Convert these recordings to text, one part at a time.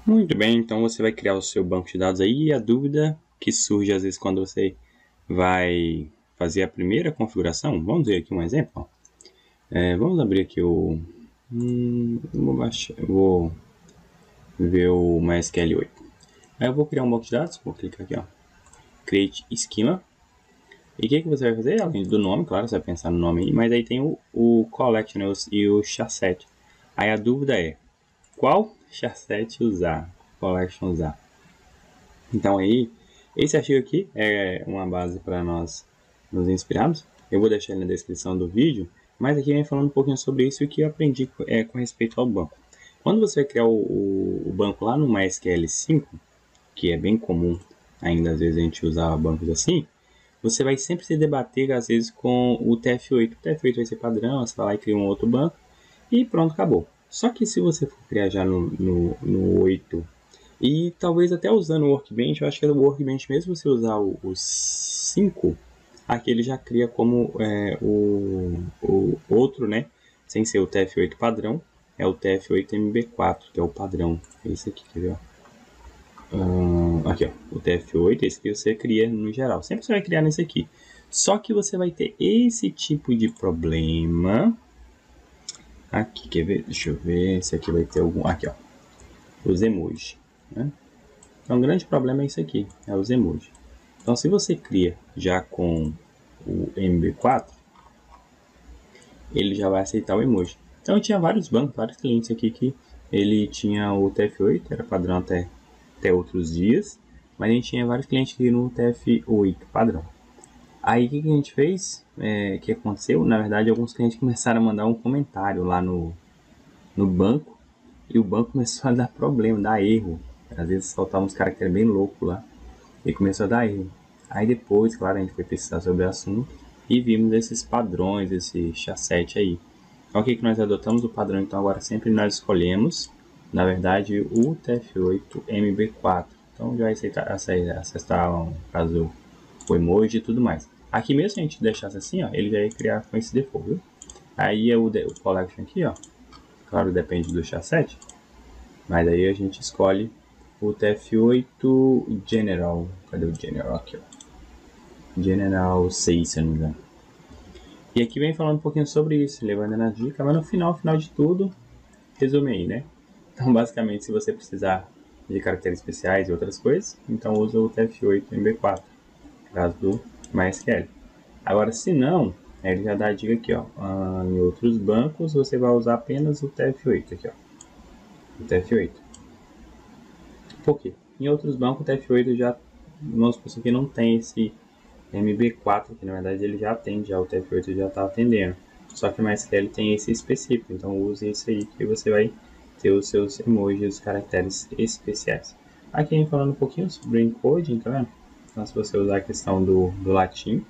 Muito bem, então você vai criar o seu banco de dados aí e a dúvida que surge às vezes quando você vai fazer a primeira configuração, vamos ver aqui um exemplo. Vamos abrir aqui o... vou ver o MySQL 8. Aí eu vou criar um banco de dados, vou clicar aqui, ó, Create Schema. E o que você vai fazer? Além do nome, claro, você vai pensar no nome aí, mas aí tem o Collection, né, e o chasset. Aí a dúvida é, qual chasset usar? Collection usar? Então aí, esse artigo aqui é uma base para nós nos inspirarmos. Eu vou deixar ele na descrição do vídeo, mas aqui vem falando um pouquinho sobre isso e o que eu aprendi com respeito ao banco. Quando você vai criar o banco lá no MySQL 5, que é bem comum ainda às vezes a gente usar bancos assim, você vai sempre se debater às vezes com o TF8. O TF8 vai ser padrão, você vai lá e cria um outro banco e pronto, acabou. Só que se você for criar já no 8 e talvez até usando o Workbench, eu acho que é do Workbench mesmo, você usar o 5, aqui ele já cria como o outro, né? Sem ser o TF8 padrão, é o TF8MB4, que é o padrão. É esse aqui, quer ver? Aqui, ó, o TF8, esse que você cria no geral. Sempre você vai criar nesse aqui. Só que você vai ter esse tipo de problema. Aqui, quer ver? Deixa eu ver se aqui vai ter algum... Aqui, ó, os emojis, né? Então, o grande problema é isso aqui, é os emojis. Então, se você cria já com o MB4, ele já vai aceitar o emoji. Então, eu tinha vários bancos, vários clientes aqui que ele tinha o TF8, era padrão até outros dias, mas a gente tinha vários clientes que no TF8 padrão. Aí, o que a gente fez? O que aconteceu? Na verdade, alguns clientes começaram a mandar um comentário lá no banco, e o banco começou a dar problema, dar erro. Às vezes soltava uns caracteres bem loucos lá e começou a dar erro. Aí depois, claro, a gente foi pesquisar sobre o assunto e vimos esses padrões, esse chasset aí. Então o que nós adotamos? O padrão, então agora sempre nós escolhemos, na verdade, o TF8MB4. Então já vai acessar no caso o emoji e tudo mais. Aqui mesmo se a gente deixasse assim, ó, ele já ia criar com esse default, viu? Aí é o collection aqui, ó. Claro, depende do chasset, mas aí a gente escolhe o TF8 General. Cadê o General aqui, ó? General 6, se não me engano. E aqui vem falando um pouquinho sobre isso, levando na dica, mas no final de tudo, resume aí, né? Então, basicamente, se você precisar de caracteres especiais e outras coisas, então usa o TF8MB4, no caso do MySQL. Agora, se não, ele já dá a dica aqui, ó. Em outros bancos, você vai usar apenas o TF8 aqui, ó. O TF8. Por quê? Em outros bancos, o TF8 já, vamos supor que não tem esse MB4, que na verdade ele já atende, já o TF8 já está atendendo. Só que o MySQL tem esse específico, então use isso aí que você vai ter os seus emojis, os caracteres especiais. Aqui vem falando um pouquinho sobre o encoding, tá vendo? Então se você usar a questão do latim,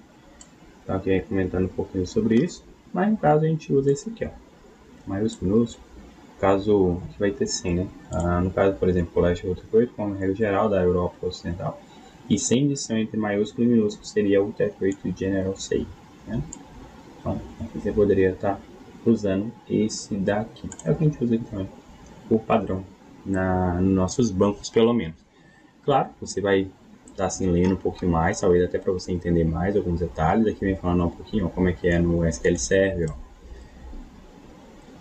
então aqui vem comentando um pouquinho sobre isso, mas no caso a gente usa esse aqui, ó, maiúsculo, minúsculo, caso que vai ter 100, né? No caso, por exemplo, o Collection 88, como regra geral da Europa Ocidental, e sem edição entre maiúsculo e minúsculo seria o TF8 General 6, né? Então, aqui você poderia estar usando esse daqui. É o que a gente usa aqui também, por padrão, nos nossos bancos pelo menos. Claro, você vai estar assim lendo um pouquinho mais, talvez até para você entender mais alguns detalhes. Aqui vem falando um pouquinho ó, como é que é no SQL Server, ó.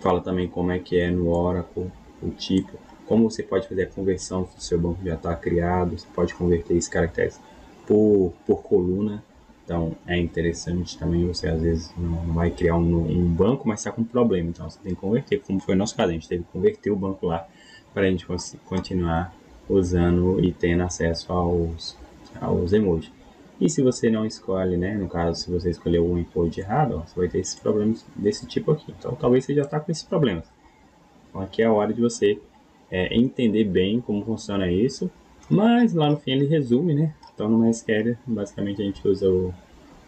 Fala também como é que é no Oracle, o tipo, como você pode fazer a conversão se o seu banco já está criado, você pode converter esses caracteres por coluna. Então é interessante também, você às vezes não vai criar um banco, mas está com problema, então você tem que converter, como foi o nosso caso, a gente teve que converter o banco lá para a gente continuar usando e tendo acesso aos emojis. E se você não escolhe, né, no caso, se você escolher o encode errado, ó, você vai ter esses problemas desse tipo aqui. Então, talvez você já está com esses problemas. Então, aqui é a hora de você entender bem como funciona isso. Mas, lá no fim, ele resume, né? Então, no MySQL, basicamente, a gente usa o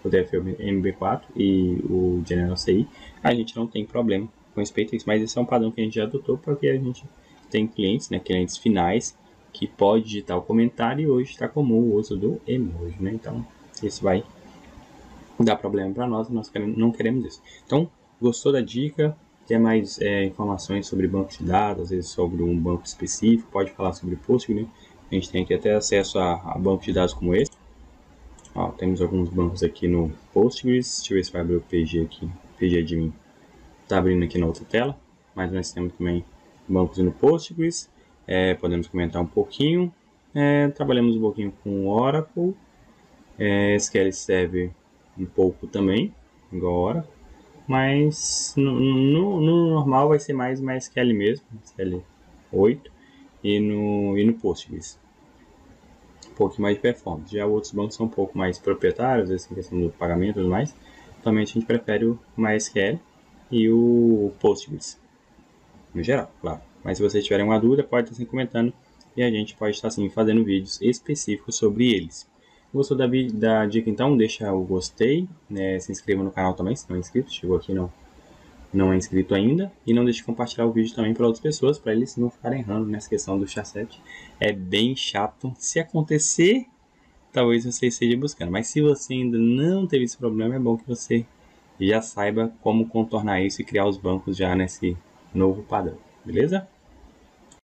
DFMB4 e o General CI. A gente não tem problema com respeito a isso. Mas esse é um padrão que a gente já adotou porque a gente tem clientes, né, clientes finais, que pode digitar o comentário e hoje está comum o uso do emoji, né? Então, isso vai dar problema para nós e nós não queremos isso. Então, gostou da dica? quer mais informações sobre bancos de dados, às vezes sobre um banco específico, pode falar sobre Postgres, né? A gente tem aqui até acesso a bancos de dados como esse. Ó, temos alguns bancos aqui no Postgres. Deixa eu ver se vai abrir o PG aqui. PG admin. Está abrindo aqui na outra tela. Mas nós temos também bancos no Postgres. Podemos comentar um pouquinho. Trabalhamos um pouquinho com Oracle. SQL Server um pouco também, igual Oracle. Mas no normal vai ser mais MySQL mesmo, SQL 8, e no Postgres. Um pouco mais de performance. Já outros bancos são um pouco mais proprietários, às vezes em questão do pagamento e tudo mais. Atualmente a gente prefere o MySQL e o Postgres, no geral, claro. Mas se vocês tiverem uma dúvida, pode estar sempre comentando e a gente pode estar sim fazendo vídeos específicos sobre eles. Gostou da dica então? Deixa o gostei, né? Se inscreva no canal também, se não é inscrito, chegou aqui não é inscrito ainda. E não deixe de compartilhar o vídeo também para outras pessoas, para eles não ficarem errando nessa questão do chasset. É bem chato. Se acontecer, talvez você esteja buscando. Mas se você ainda não teve esse problema, é bom que você já saiba como contornar isso e criar os bancos já nesse novo padrão. Beleza?